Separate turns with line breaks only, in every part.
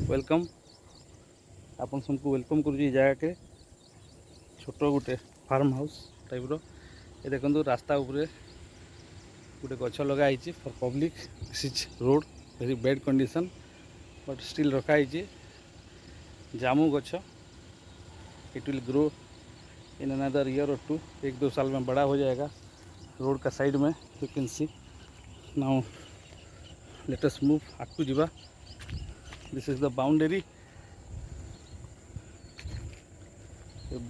Welcome आपन सबको welcome करुँच जगह के छोट गोटे फार्म हाउस टाइप रो ये देखो रास्ता उपरे गोटे गछ लगाई for public. This is road very bad condition but still रखाई जामू गछ। It will grow in another year और टू, एक दो साल में बड़ा हो जाएगा। रोड का साइड में you can see. Now let us move आगू जीवा। This is the boundary.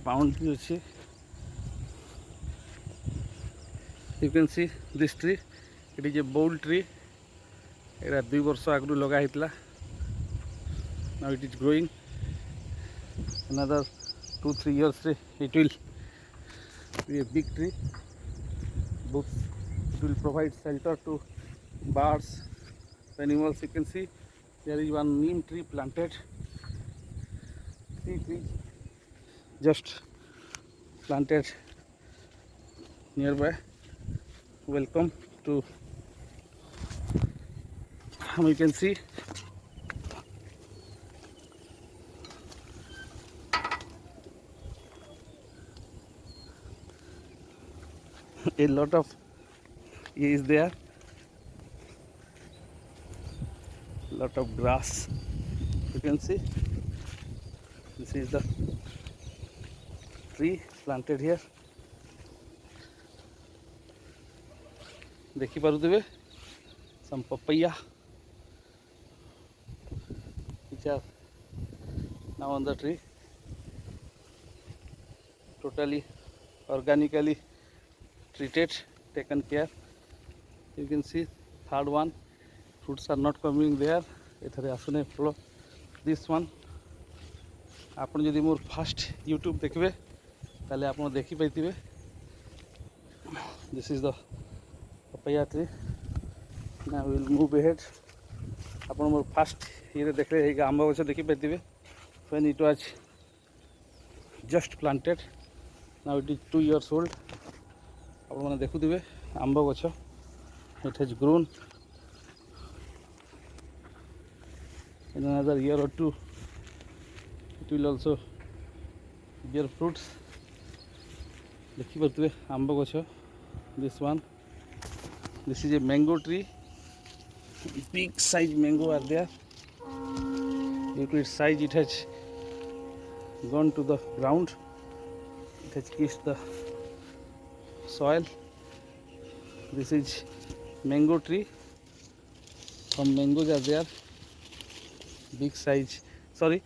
Boundary अच्छी you can see this tree. It is a ball tree. एटा 2 वर्ष आगु लगा होता। Now it is growing another 2-3 years it will be a big tree. Both it will provide shelter to birds, animals. You can see there is one neem tree planted. 3 trees just planted nearby. Welcome to you can see a lot of is there, lot of grass. You can see this is the tree planted here. देखी पारुथिबे some papaya which are now on the tree, totally organically treated, taken care. You can see third one, fruits are not coming there. एथरे आसने फल this one. आपन जदि मोर fast YouTube देखबे ताले आपन देखि पाइतिबे this is the papaya tree. Now we will move ahead. आपन मोर fast ये देखले हे आंबा गछ देखि पाइतिबे when it was just planted. Now it is 2 years old. आप मैंने देखुवे आंब गछ. It has grown in another year or two. It will also bear fruits. देखी पारे आंब गछ. This one, this is a mango tree. Big size mango are there. Due to its size, it has gone to the ground. It has kissed the soil. This is mango tree. Some mangoes are there. Big size, sorry,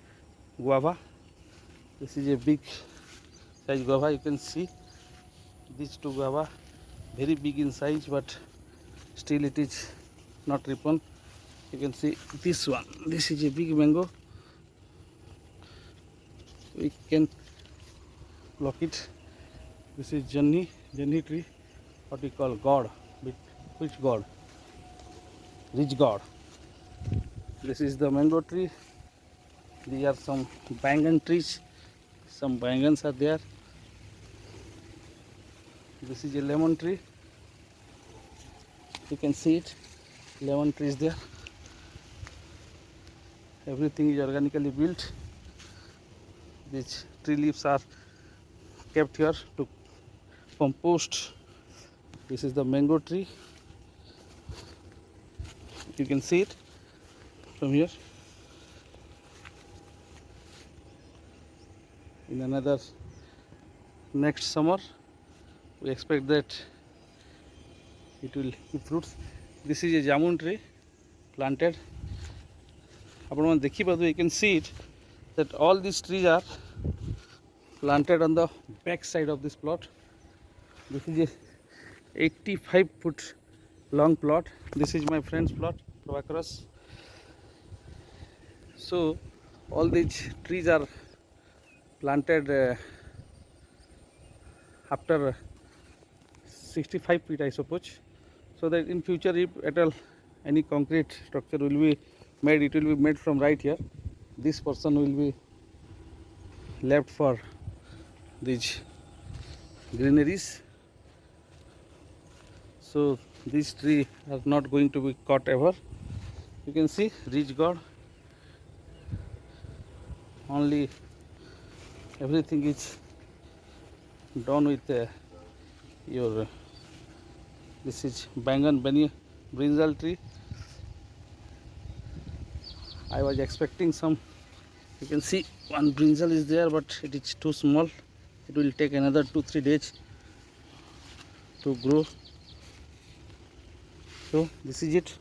guava. This is a big size guava. You can see these two guava very big in size, but still it is not ripen. You can see this one. This is a big mango. We can pluck it. This is Jenny tree. What we call god. Which god? Rich god. This is the mango tree. These are some bangan trees. Some bangans are there. This is a lemon tree. You can see it. Lemon tree is there. Everything is organically built. These tree leaves are kept here to compost. This is the mango tree. You can see it from here. In another next summer, we expect that it will give fruits. This is a jamun tree planted. You can see it that all these trees are planted on the back side of this plot. This is a 85-foot long plot. This is my friend's plot, Prabhakaras. So all these trees are planted after 65 feet, I suppose, so that in future if at all any concrete structure will be made, it will be made from right here. This portion will be left for these greeneries. So these trees are not going to be cut ever. You can see rich god. only everything is done with your this is bangan brinjal tree. I was expecting some, you can see one brinjal is there, but it is too small. It will take another 2-3 days to grow. So this is it.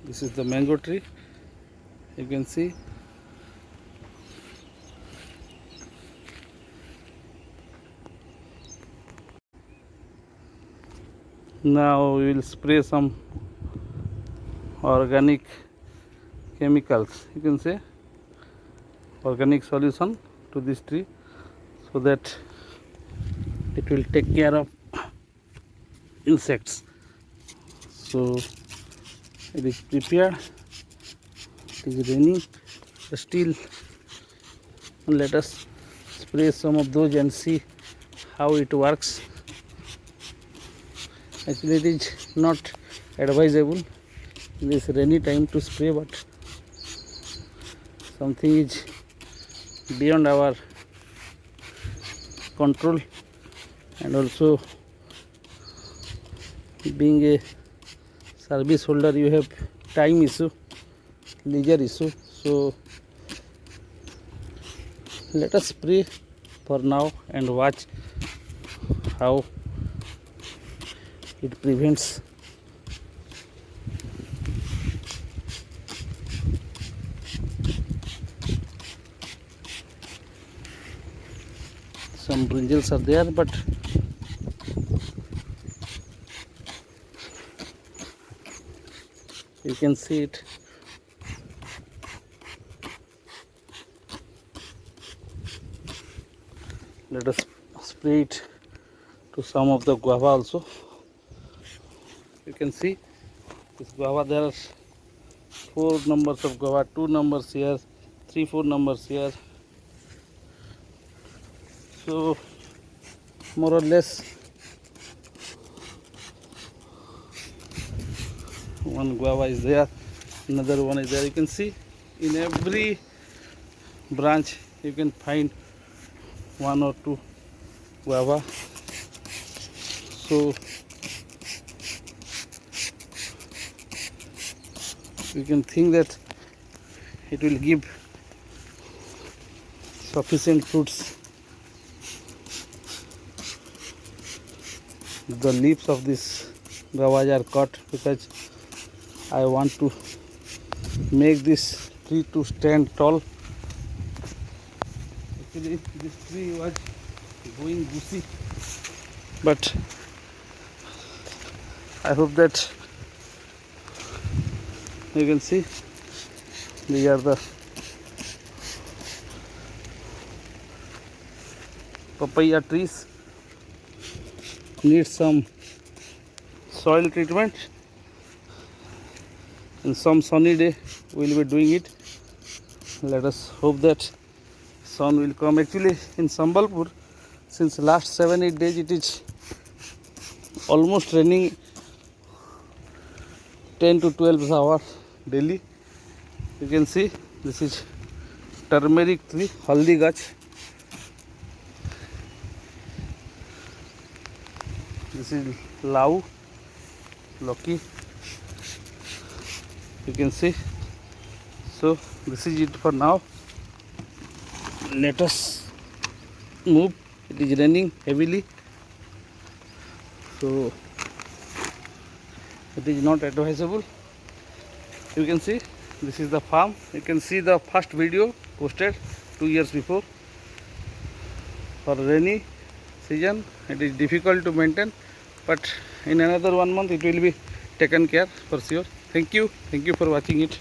This is the mango tree, you can see. Now we will spray some organic chemicals, you can say organic solution to this tree, so that it will take care of insects. So it is prepared, it is raining, still let us spray some of those and see how it works. Actually it is not advisable in this rainy time to spray, but something is beyond our control, and also being a service holder you have time issue, leisure issue, so let us spray for now and watch how it prevents. Some brinjals are there, but you can see it. Let us spray it to some of the guava also. You can see this guava, there are 4 numbers of guava, 2 numbers here, 3-4 numbers here. So more or less one guava is there, another one is there. You can see in every branch you can find 1 or 2 guava. So you can think that it will give sufficient fruits. The leaves of this guavas are cut because I want to make this tree to stand tall. Actually this tree was going bushy, but I hope that you can see these are the papaya trees. Need some soil treatment. In some sunny day we will be doing it. Let us hope that sun will come. Actually in Sambalpur since last 7-8 days it is almost raining 10 to 12 hours daily. You can see this is turmeric tree, haldi gach. This is lau, loki. You can see. So this is it for now. Let us move. It is raining heavily, so it is not advisable. You can see this is the farm. You can see the first video posted 2 years before. For rainy season it is difficult to maintain, but in another 1 month it will be taken care for sure. Thank you for watching it.